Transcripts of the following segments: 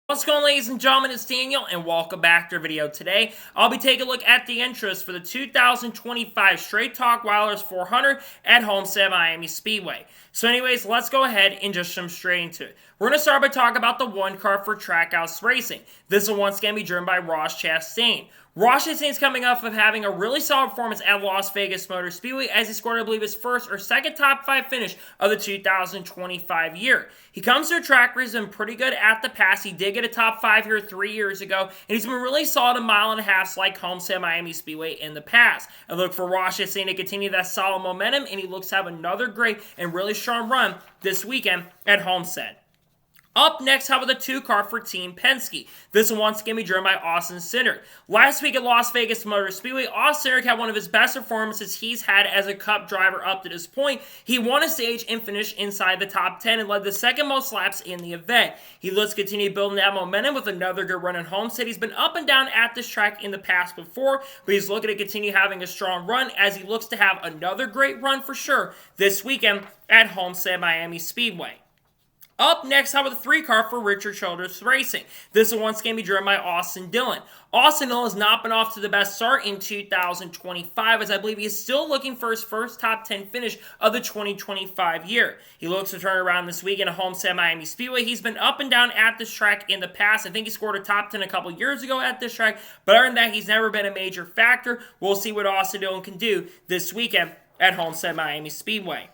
What's going on, ladies and gentlemen? It's Daniel, and welcome back to our video. Today, I'll be taking a look at the interest for the 2025 Straight Talk Wilders 400 at Homestead Miami Speedway. So anyways, let's go ahead and just jump straight into it. We're going to start by talking about the one car for Trackhouse Racing. This one once again be driven by Ross Chastain. Ross Chastain is coming off of having a really solid performance at Las Vegas Motor Speedway as he scored, I believe, his first or second top 5 finish of the 2025 year. He comes to a track where he's been pretty good at the pass. He did get a top 5 here 3 years ago, and he's been really solid a mile and a half like Homestead Miami Speedway in the past. I look for Ross Chastain to continue that solid momentum, and he looks to have another great and really strong run this weekend at Homestead. Up next, how about the 2 car for Team Penske? This one once again be driven by Austin Cindric. Last week at Las Vegas Motor Speedway, Austin Cindric had one of his best performances he's had as a Cup driver up to this point. He won a stage and finished inside the top 10 and led the second most laps in the event. He looks to continue building that momentum with another good run at Homestead. He's been up and down at this track in the past before, but he's looking to continue having a strong run as he looks to have another great run for sure this weekend at Homestead Miami Speedway. Up next, how about the 3 car for Richard Childress Racing? This one once again be driven by Austin Dillon. Austin Dillon has not been off to the best start in 2025, as I believe he is still looking for his first top 10 finish of the 2025 year. He looks to turn around this weekend at Homestead Miami Speedway. He's been up and down at this track in the past. I think he scored a top 10 a couple years ago at this track, but other than that, he's never been a major factor. We'll see what Austin Dillon can do this weekend at Homestead Miami Speedway.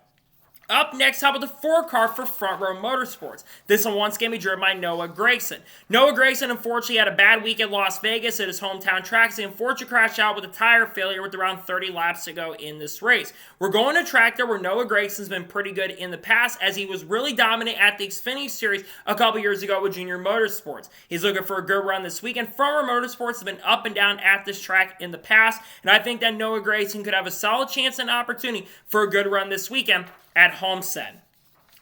Up next, how about the 4 car for Front Row Motorsports? This one once again be driven by Noah Gragson. Noah Gragson unfortunately had a bad week at Las Vegas at his hometown track. He unfortunately crashed out with a tire failure with around 30 laps to go in this race. We're going to a track there where Noah Gragson's been pretty good in the past, as he was really dominant at the Xfinity Series a couple years ago with Junior Motorsports. He's looking for a good run this weekend. Front Row Motorsports has been up and down at this track in the past, and I think that Noah Gragson could have a solid chance and opportunity for a good run this weekend at Homestead.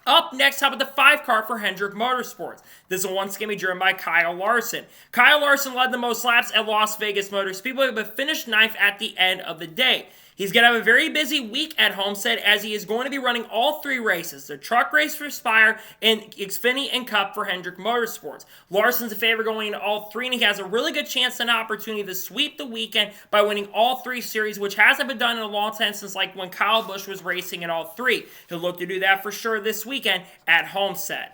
Up next, how about the 5 car for Hendrick Motorsports? This will once again be driven by Kyle Larson. Kyle Larson led the most laps at Las Vegas Motor Speedway, but finished 9th at the end of the day. He's going to have a very busy week at Homestead, as he is going to be running all 3 races. The truck race for Spire, and Xfinity and Cup for Hendrick Motorsports. Larson's a favorite going into all 3, and he has a really good chance and opportunity to sweep the weekend by winning all 3 series, which hasn't been done in a long time since like when Kyle Busch was racing in all 3. He'll look to do that for sure this weekend at Homestead.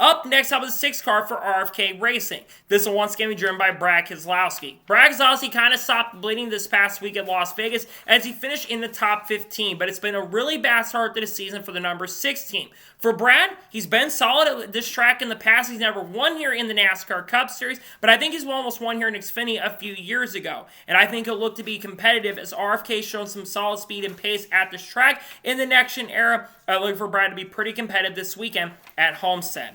Up next, how about the 6 car for RFK Racing? This will once again be driven by Brad Keselowski. Brad Keselowski kind of stopped bleeding this past week at Las Vegas as he finished in the top 15, but it's been a really bad start to the season for the number 6 team. For Brad, he's been solid at this track in the past. He's never won here in the NASCAR Cup Series, but I think he's almost won here in Xfinity a few years ago. And I think he'll look to be competitive, as RFK's shown some solid speed and pace at this track in the next-gen era. I look for Brad to be pretty competitive this weekend at Homestead.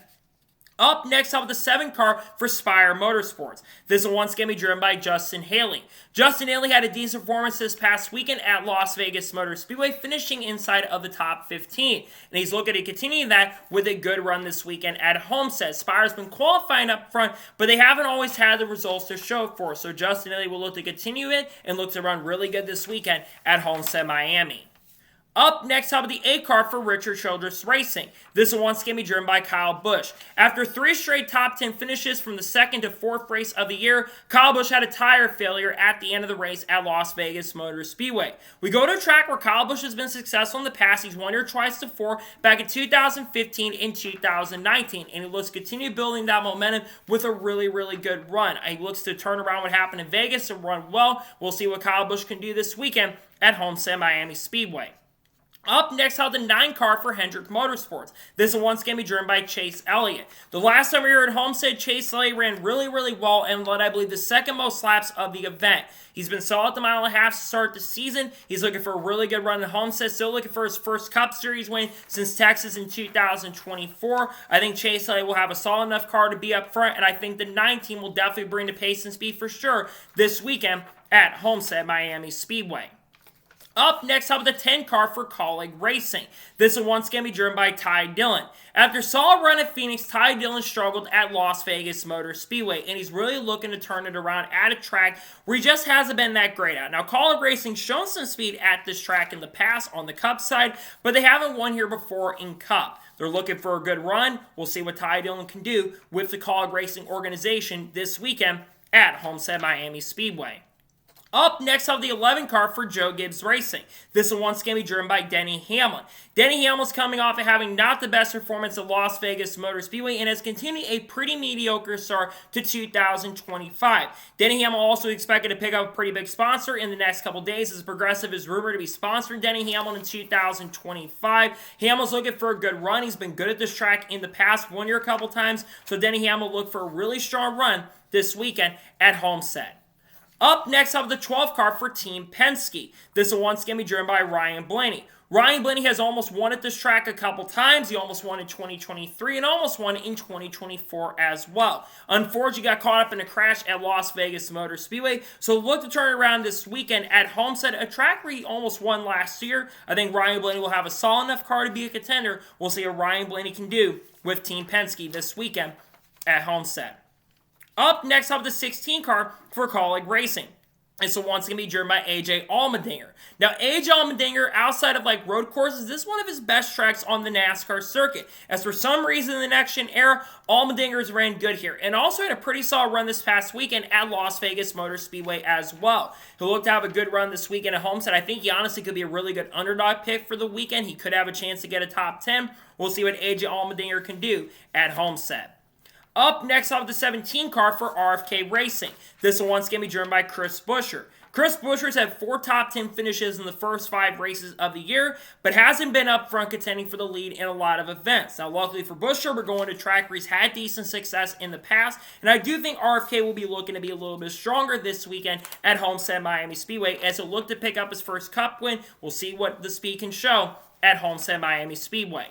Up next, how about the 7 car for Spire Motorsports? This will once again be driven by Justin Haley. Justin Haley had a decent performance this past weekend at Las Vegas Motor Speedway, finishing inside of the top 15. And he's looking to continue that with a good run this weekend at Homestead. Spire's been qualifying up front, but they haven't always had the results to show for. So Justin Haley will look to continue it and look to run really good this weekend at Homestead Miami. Up next, how about the 8 car for Richard Childress Racing? This will once again be driven by Kyle Busch. After 3 straight top 10 finishes from the 2nd to 4th race of the year, Kyle Busch had a tire failure at the end of the race at Las Vegas Motor Speedway. We go to a track where Kyle Busch has been successful in the past. He's won here twice before, back in 2015 and 2019, and he looks to continue building that momentum with a really, really good run. He looks to turn around what happened in Vegas and run well. We'll see what Kyle Busch can do this weekend at Homestead Miami Speedway. Up next, how the 9 car for Hendrick Motorsports. This will once again be driven by Chase Elliott. The last time we were at Homestead, Chase Elliott ran really, really well and led, I believe, the 2nd most laps of the event. He's been solid at the mile and a half to start the season. He's looking for a really good run at Homestead. Still looking for his first Cup Series win since Texas in 2024. I think Chase Elliott will have a solid enough car to be up front, and I think the 9 team will definitely bring the pace and speed for sure this weekend at Homestead Miami Speedway. Up next, how about the 10 car for Kaulig Racing? This will once again be driven by Ty Dillon. After a solid run at Phoenix, Ty Dillon struggled at Las Vegas Motor Speedway, and he's really looking to turn it around at a track where he just hasn't been that great at. Now, Kaulig Racing's shown some speed at this track in the past on the Cup side, but they haven't won here before in Cup. They're looking for a good run. We'll see what Ty Dillon can do with the Kaulig Racing organization this weekend at Homestead Miami Speedway. Up next on the 11 car for Joe Gibbs Racing. This will once again be driven by Denny Hamlin. Denny Hamlin's coming off of having not the best performance at Las Vegas Motor Speedway and has continued a pretty mediocre start to 2025. Denny Hamlin also expected to pick up a pretty big sponsor in the next couple days as Progressive is rumored to be sponsoring Denny Hamlin in 2025. Hamlin's looking for a good run. He's been good at this track in the past, won here a couple times, so Denny Hamlin will look for a really strong run this weekend at Homestead. Up next, up the 12 car for Team Penske. This will once again be driven by Ryan Blaney. Ryan Blaney has almost won at this track a couple times. He almost won in 2023 and almost won in 2024 as well. Unfortunately, got caught up in a crash at Las Vegas Motor Speedway, so look to turn it around this weekend at Homestead, a track where he almost won last year. I think Ryan Blaney will have a solid enough car to be a contender. We'll see what Ryan Blaney can do with Team Penske this weekend at Homestead. Up next up the 16 car for Kaulig Racing. This will once again be driven by AJ Allmendinger. Now, AJ Allmendinger, outside of like road courses, this is one of his best tracks on the NASCAR circuit. As for some reason in the next gen era, Allmendinger has ran good here and also had a pretty solid run this past weekend at Las Vegas Motor Speedway as well. He'll look to have a good run this weekend at Homestead. I think he honestly could be a really good underdog pick for the weekend. He could have a chance to get a top 10. We'll see what AJ Allmendinger can do at Homestead. Up next, I'll have the 17 car for RFK Racing. This will once again be driven by Chris Buescher. Chris Buescher's had 4 top 10 finishes in the first 5 races of the year, but hasn't been up front contending for the lead in a lot of events. Now, luckily for Buescher, we're going to track where he's had decent success in the past, and I do think RFK will be looking to be a little bit stronger this weekend at Homestead Miami Speedway as he'll look to pick up his first Cup win. We'll see what the speed can show at Homestead Miami Speedway.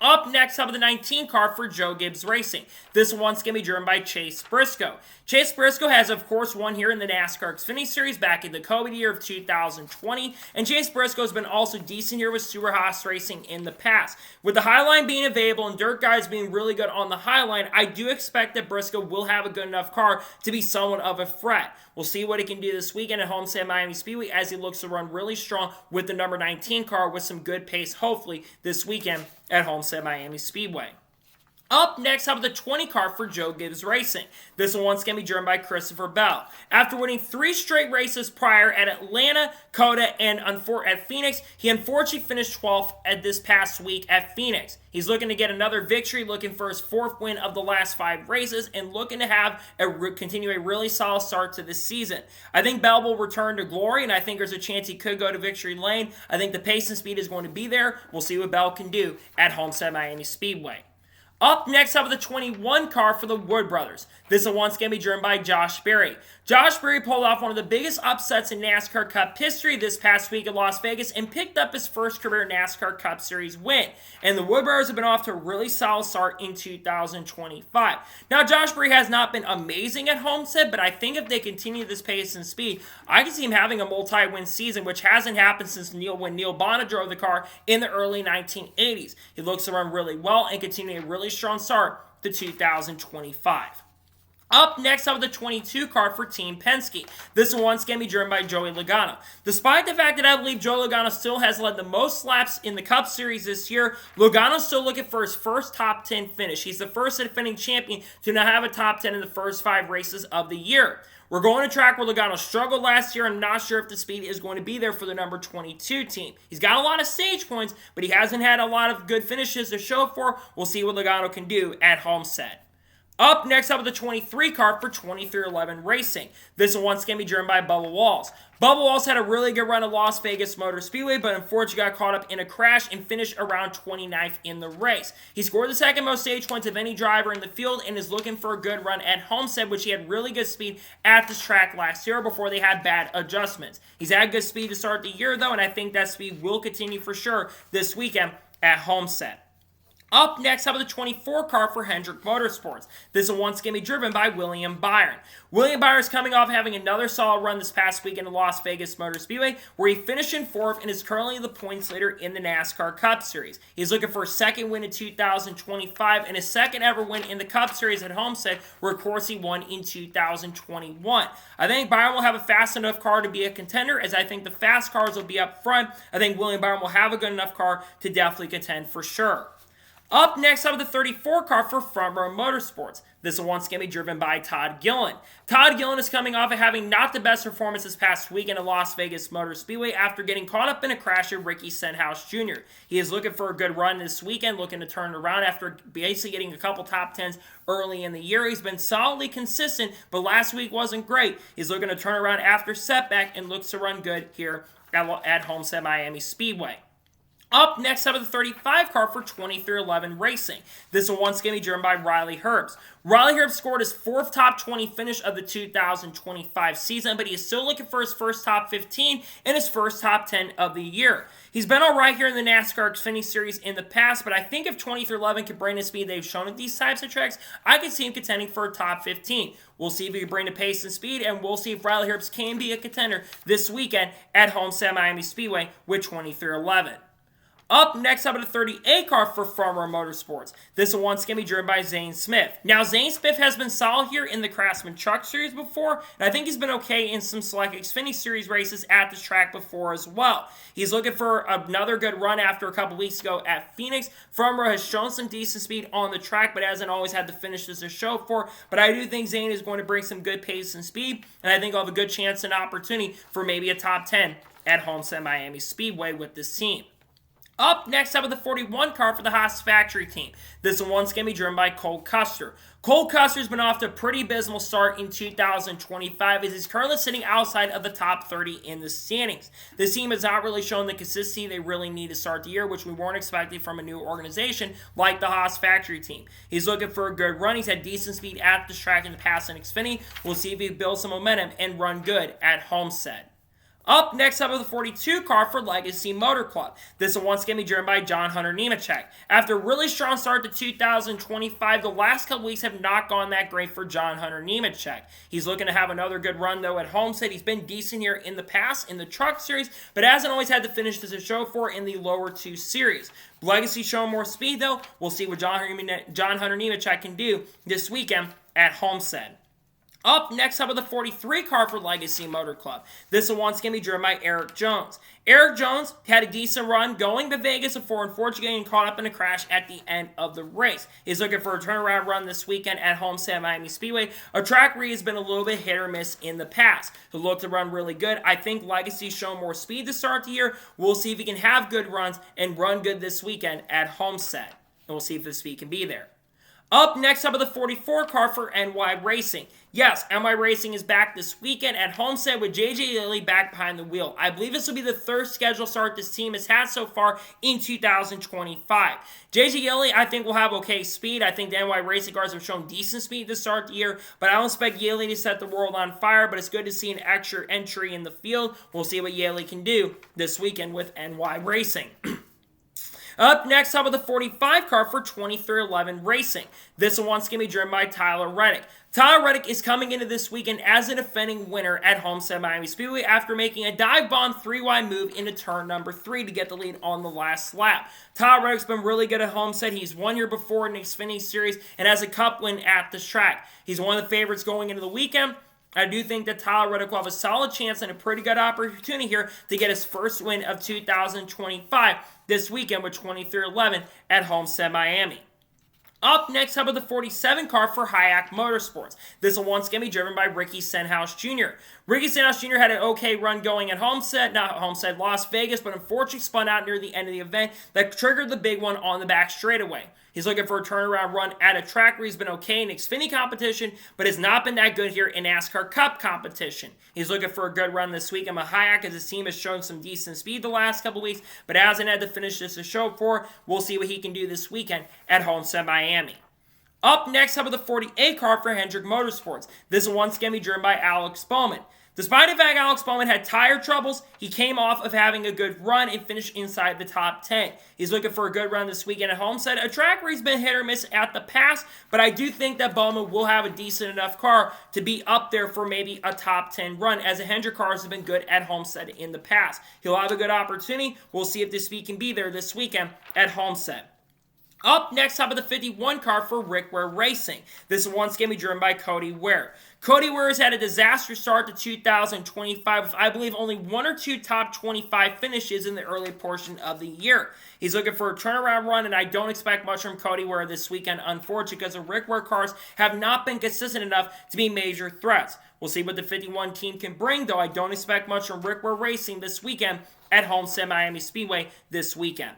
Up next, up the 19 car for Joe Gibbs Racing. This will once again be driven by Chase Briscoe. Chase Briscoe has, of course, won here in the NASCAR Xfinity Series back in the COVID year of 2020, and Chase Briscoe has been also decent here with Stewart Haas Racing in the past. With the Highline being available and dirt guys being really good on the Highline, I do expect that Briscoe will have a good enough car to be somewhat of a threat. We'll see what he can do this weekend at Homestead Miami Speedway as he looks to run really strong with the number 19 car with some good pace, hopefully, this weekend at Homestead Miami Speedway. Up next, up the 20 car for Joe Gibbs Racing. This will once again be driven by Christopher Bell. After winning 3 straight races prior at Atlanta, COTA, and at Phoenix, he unfortunately finished 12th at this past week at Phoenix. He's looking to get another victory, looking for his 4th win of the last 5 races, and looking to have continue a really solid start to this season. I think Bell will return to glory, and I think there's a chance he could go to victory lane. I think the pace and speed is going to be there. We'll see what Bell can do at Homestead Miami Speedway. Up next, up the 21 car for the Wood Brothers. This will once again be driven by Josh Berry. Josh Berry pulled off one of the biggest upsets in NASCAR Cup history this past week at Las Vegas and picked up his first career NASCAR Cup Series win. And the Wood Brothers have been off to a really solid start in 2025. Now, Josh Berry has not been amazing at Homestead, but I think if they continue this pace and speed, I can see him having a multi-win season, which hasn't happened since when Neil Bonner drove the car in the early 1980s. He looks to run really well and continue a really strong start to 2025. Up next, up the 22 car for Team Penske. This will once again be driven by Joey Logano. Despite the fact that I believe Joey Logano still has led the most laps in the Cup Series this year, Logano's still looking for his first top 10 finish. He's the first defending champion to not have a top 10 in the first 5 races of the year. We're going to track where Logano struggled last year. I'm not sure if the speed is going to be there for the number 22 team. He's got a lot of stage points, but he hasn't had a lot of good finishes to show for. We'll see what Logano can do at Homestead. Up next up with the 23 car for 2311 Racing. This will once again be driven by Bubba Wallace. Bubba Wallace had a really good run at Las Vegas Motor Speedway, but unfortunately got caught up in a crash and finished around 29th in the race. He scored the second most stage points of any driver in the field and is looking for a good run at Homestead, which he had really good speed at this track last year before they had bad adjustments. He's had good speed to start the year, though, and I think that speed will continue for sure this weekend at Homestead. Up next, up the 24 car for Hendrick Motorsports. This will once again be driven by William Byron. William Byron is coming off having another solid run this past weekend in Las Vegas Motor Speedway, where he finished in 4th and is currently the points leader in the NASCAR Cup Series. He's looking for a second win in 2025 and his second ever win in the Cup Series at Homestead, where of course he won in 2021. I think Byron will have a fast enough car to be a contender, as I think the fast cars will be up front. I think William Byron will have a good enough car to definitely contend for sure. Up next, up with the 34 car for Front Row Motorsports. This will once again be driven by Todd Gillen. Todd Gillen is coming off of having not the best performance this past weekend at Las Vegas Motor Speedway after getting caught up in a crash at Ricky Stenhouse Jr. He is looking for a good run this weekend, looking to turn it around after basically getting a couple top 10s early in the year. He's been solidly consistent, but last week wasn't great. He's looking to turn around after setback and looks to run good here at Homestead Miami Speedway. Up next, up with the 35 car for 23XI Racing. This will once again be driven by Riley Herbst. Riley Herbst scored his 4th top 20 finish of the 2025 season, but he is still looking for his first top 15 and his first top 10 of the year. He's been alright here in the NASCAR Xfinity Series in the past, but I think if 23XI can bring the speed they've shown at these types of tracks, I can see him contending for a top 15. We'll see if he can bring the pace and speed, and we'll see if Riley Herbst can be a contender this weekend at Homestead Miami Speedway with 23XI. Up next, up at the 38 car for Front Row Motorsports. This will once again be driven by Zane Smith. Now, Zane Smith has been solid here in the Craftsman Truck Series before, and I think he's been okay in some select Xfinity Series races at this track before as well. He's looking for another good run after a couple weeks ago at Phoenix. Front Row has shown some decent speed on the track, but hasn't always had the finishes to show for. But I do think Zane is going to bring some good pace and speed, and I think he'll have a good chance and opportunity for maybe a top 10 at Homestead Miami Speedway with this team. Up next, up with the 41 car for the Haas Factory team. This will once again be driven by Cole Custer. Cole Custer's been off to a pretty abysmal start in 2025 as he's currently sitting outside of the top 30 in the standings. This team has not really shown the consistency they really need to start the year, which we weren't expecting from a new organization like the Haas Factory team. He's looking for a good run. He's had decent speed at this track in the past in Xfinity. We'll see if he builds some momentum and run good at Homestead. Up next, up with the 42 car for Legacy Motor Club. This will once again be driven by John Hunter Nemechek. After a really strong start to 2025, the last couple weeks have not gone that great for John Hunter Nemechek. He's looking to have another good run, though, at Homestead. He's been decent here in the past in the Truck Series, but hasn't always had the finishes to show for in the lower 2 series. Legacy showing more speed, though. We'll see what John Hunter Nemechek can do this weekend at Homestead. Up next, up with the 43 car for Legacy Motor Club. This will once again be driven by Eric Jones. Eric Jones had a decent run going to Vegas before unfortunately getting caught up in a crash at the end of the race. He's looking for a turnaround run this weekend at Homestead Miami Speedway, a track where he's been a little bit hit or miss in the past. He'll look to run really good. I think Legacy's shown more speed to start the year. We'll see if he can have good runs and run good this weekend at Homestead. And we'll see if the speed can be there. Up next, up with the 44 car for NY Racing. Yes, NY Racing is back this weekend at Homestead with JJ Yeley back behind the wheel. I believe this will be the third scheduled start this team has had so far in 2025. JJ Yeley, I think, will have okay speed. I think the NY Racing cars have shown decent speed to start the year, but I don't expect Yeley to set the world on fire, but it's good to see an extra entry in the field. We'll see what Yeley can do this weekend with NY Racing. Up next, up with the 45 car for 23XI Racing. This will once again be driven by Tyler Reddick. Tyler Reddick is coming into this weekend as a defending winner at Homestead Miami Speedway after making a dive bomb 3-wide move into turn number 3 to get the lead on the last lap. Tyler Reddick's been really good at Homestead. He's 1 year before in the Xfinity Series and has a cup win at this track. He's one of the favorites going into the weekend. I do think that Tyler Reddick will have a solid chance and a pretty good opportunity here to get his first win of 2025 this weekend with 23XI at Homestead Miami. Up next, up with the 47 car for Hayek Motorsports. This will once again be driven by Ricky Stenhouse Jr. Ricky Stenhouse Jr. had an okay run going at Las Vegas, but unfortunately spun out near the end of the event that triggered the big one on the back straightaway. He's looking for a turnaround run at a track where he's been okay in Xfinity competition, but has not been that good here in NASCAR Cup competition. He's looking for a good run this week. Hayek, as his team has shown some decent speed the last couple weeks, but hasn't had the finishes to show for. We'll see what he can do this weekend at Homestead Miami. Up next, up with the 48 car for Hendrick Motorsports. This will once again be driven by Alex Bowman. Despite the fact Alex Bowman had tire troubles, he came off of having a good run and finished inside the top 10. He's looking for a good run this weekend at Homestead, a track where he's been hit or miss at the past, but I do think that Bowman will have a decent enough car to be up there for maybe a top 10 run, as the Hendrick cars have been good at Homestead in the past. He'll have a good opportunity. We'll see if this speed can be there this weekend at Homestead. Up next, top of the 51 car for Rick Ware Racing. This one's going to be driven by Cody Ware. Cody Ware has had a disastrous start to 2025 with, I believe, only one or two top 25 finishes in the early portion of the year. He's looking for a turnaround run, and I don't expect much from Cody Ware this weekend, unfortunately, because the Rick Ware cars have not been consistent enough to be major threats. We'll see what the 51 team can bring, though I don't expect much from Rick Ware Racing this weekend at Homestead Miami Speedway this weekend.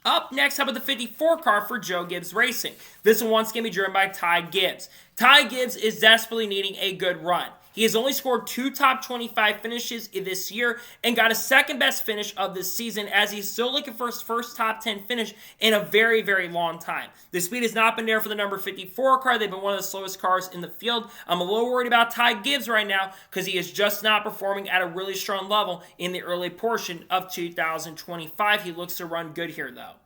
Up next, how about the 54 car for Joe Gibbs Racing? This one's going to be driven by Ty Gibbs. Ty Gibbs is desperately needing a good run. He has only scored two top 25 finishes this year and got a second best finish of this season, as he's still looking for his first top 10 finish in a very, very long time. The speed has not been there for the number 54 car. They've been one of the slowest cars in the field. I'm a little worried about Ty Gibbs right now because he is just not performing at a really strong level in the early portion of 2025. He looks to run good here, though.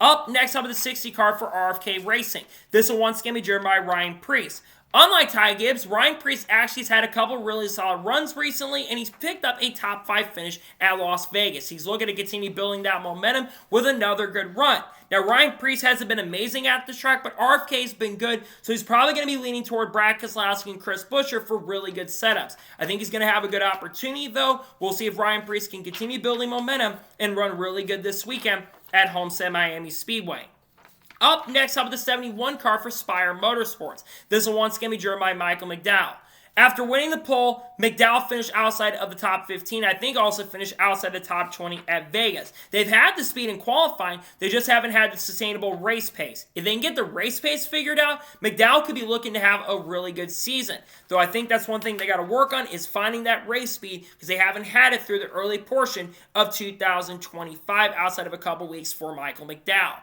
Up next, up with the 60 car for RFK Racing. This will once again be driven by Ryan Preece. Unlike Ty Gibbs, Ryan Preece actually has had a couple really solid runs recently, and he's picked up a top 5 finish at Las Vegas. He's looking to continue building that momentum with another good run. Now, Ryan Preece hasn't been amazing at this track, but RFK's been good, so he's probably going to be leaning toward Brad Keselowski and Chris Buescher for really good setups. I think he's going to have a good opportunity, though. We'll see if Ryan Preece can continue building momentum and run really good this weekend at Homestead Miami Speedway. Up next, up with the 71 car for Spire Motorsports. This will once again be driven by Michael McDowell. After winning the pole, McDowell finished outside of the top 15. I think also finished outside the top 20 at Vegas. They've had the speed in qualifying, they just haven't had the sustainable race pace. If they can get the race pace figured out, McDowell could be looking to have a really good season. Though I think that's one thing they got to work on is finding that race speed because they haven't had it through the early portion of 2025 outside of a couple weeks for Michael McDowell.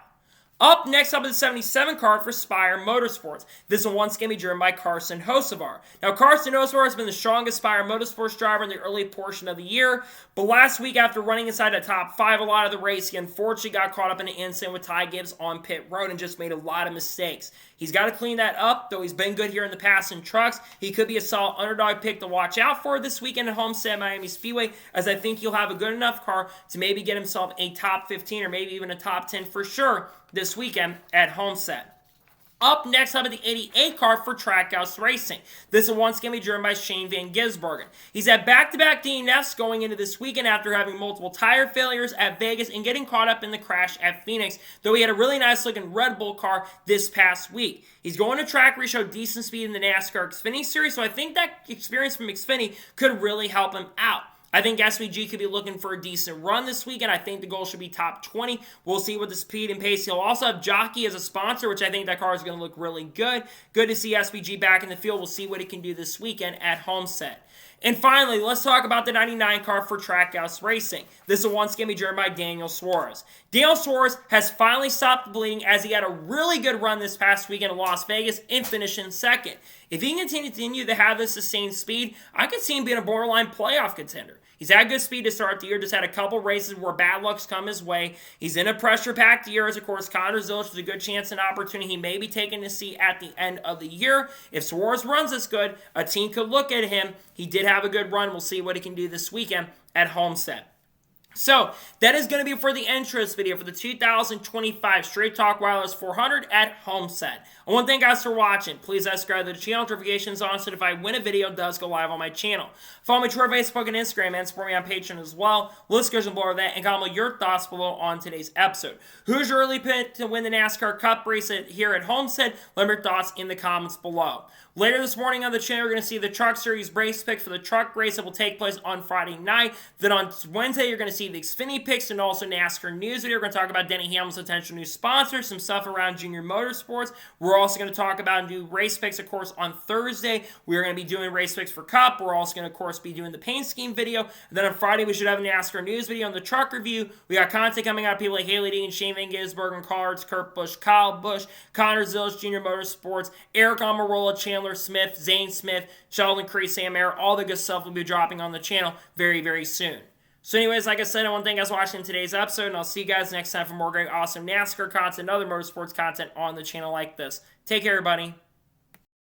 Up next, up is the 77 car for Spire Motorsports. This one once again be driven by Carson Hocevar. Now, Carson Hocevar has been the strongest Spire Motorsports driver in the early portion of the year, but last week after running inside the top 5 a lot of the race, he unfortunately got caught up in an incident with Ty Gibbs on pit road and just made a lot of mistakes. He's got to clean that up, though he's been good here in the past in trucks. He could be a solid underdog pick to watch out for this weekend at Homestead Miami Speedway, as I think he'll have a good enough car to maybe get himself a top 15 or maybe even a top 10 for sure this weekend at Homestead. Up next, up at the 88 car for Trackhouse Racing. This will once again be driven by Shane Van Gisbergen. He's had back-to-back DNFs going into this weekend after having multiple tire failures at Vegas and getting caught up in the crash at Phoenix, though he had a really nice-looking Red Bull car this past week. He's going to track where he showed decent speed in the NASCAR Xfinity Series, so I think that experience from Xfinity could really help him out. I think SVG could be looking for a decent run this weekend. I think the goal should be top 20. We'll see what the speed and pace. He'll also have Jockey as a sponsor, which I think that car is going to look really good. Good to see SVG back in the field. We'll see what he can do this weekend at Homestead. And finally, let's talk about the 99 car for Trackhouse Racing. This will once again be driven by Daniel Suarez. Daniel Suarez has finally stopped the bleeding as he had a really good run this past weekend in Las Vegas and finished in second. If he can continue to have this sustained speed, I could see him being a borderline playoff contender. He's had good speed to start the year, just had a couple races where bad luck's come his way. He's in a pressure-packed year, as of course Connor Zilisch is a good chance and opportunity he may be taking to see at the end of the year. If Suarez runs this good, a team could look at him. He did have a good run. We'll see what he can do this weekend at Homestead. So, that is going to be for the interest video for the 2025 Straight Talk Wireless 400 at Homestead. I want to thank you guys for watching. Please subscribe to the channel, notifications on, so that if I win a video, it does go live on my channel. Follow me on Twitter, Facebook, and Instagram, and support me on Patreon as well. List goes below that, and comment your thoughts below on today's episode. Who's your early pick to win the NASCAR Cup race here at Homestead? Let me know your thoughts in the comments below. Later this morning on the channel, we're going to see the Truck Series race pick for the truck race that will take place on Friday night. Then on Wednesday, you're going to see the Xfinity picks and also NASCAR news video. We're going to talk about Denny Hamlin's potential new sponsors, some stuff around Junior Motorsports. We're also going to talk about new race picks, of course, on Thursday. We're going to be doing race picks for Cup. We're also going to, of course, be doing the paint scheme video. And then on Friday, we should have a NASCAR news video on the truck review. We got content coming out of people like Haley Dean, Shane Van Gisbergen, Cards, Kurt Busch, Kyle Busch, Connor Zilisch, Junior Motorsports, Eric Almirola, Chandler Smith, Zane Smith, Sheldon Creed, Sam Ayer. All the good stuff will be dropping on the channel very, very soon. So anyways, like I said, I want to thank you guys for watching today's episode, and I'll see you guys next time for more great, awesome NASCAR content and other motorsports content on the channel like this. Take care, everybody.